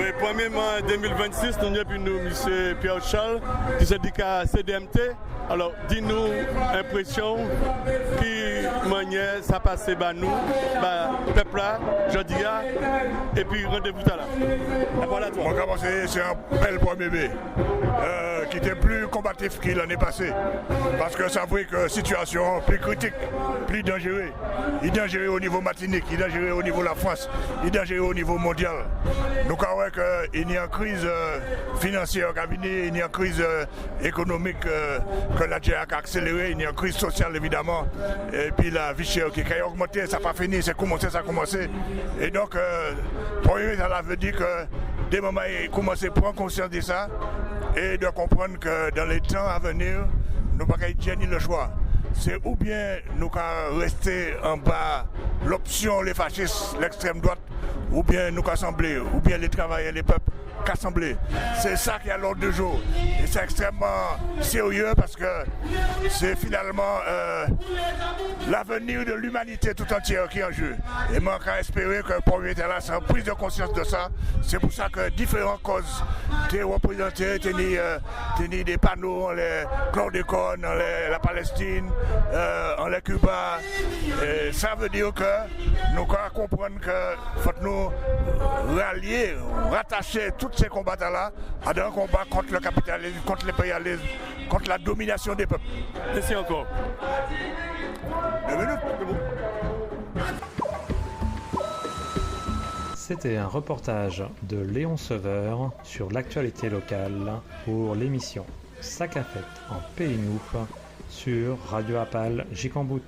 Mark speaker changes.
Speaker 1: Oui, premièrement, en 2026, nous avons nous, M. Pierre Charles, qui se dit qu'à CDMT. Alors, dis-nous impression, qui manière ça passe par nous, peuple là, jeudi, et puis rendez-vous tout à l'heure. Voilà toi.
Speaker 2: Moi, c'est un bel point bébé, qui était plus combatif qu'il l'année passée. Parce que ça veut que situation plus critique, plus dangereuse. Il est dangereux au niveau Martinique, il est dangereux au niveau de la France, il est dangereux au niveau mondial. Nous croyons qu'il y a une crise financière qui a venu, il y a une crise économique que la GIA a accéléré, il y a une crise sociale évidemment, et puis la vie chère qui a augmenté, ça n'a pas fini, c'est commencé, ça a commencé. Et donc, pour eux, ça veut dire que dès moments ils commencent à prendre conscience de ça et de comprendre que dans les temps à venir, nous ne pouvons pas gagner le choix. C'est ou bien nous rester en bas l'option les fascistes, l'extrême droite, ou bien nous assembler, ou bien les travailleurs, les peuples qu'assembler. C'est ça qui est à l'ordre du jour. Et c'est extrêmement sérieux parce que c'est finalement l'avenir de l'humanité tout entière qui est en jeu. Et moi, je espérer que pour lui, là, c'est une prise de conscience de ça. C'est pour ça que différentes causes sont représentées, tenir des panneaux, les chlordécone, la Palestine, en les Cuba. Et ça veut dire que nous devons comprendre qu'il faut nous rallier, rattacher tous ces combats-là à un combat contre le capitalisme, contre l'impérialisme, contre la domination des peuples.
Speaker 1: Merci encore.
Speaker 3: C'était un reportage de Léon Sauveur sur l'actualité locale pour l'émission Sac à fête en Pays Nouf sur Radio Apal Jicambout.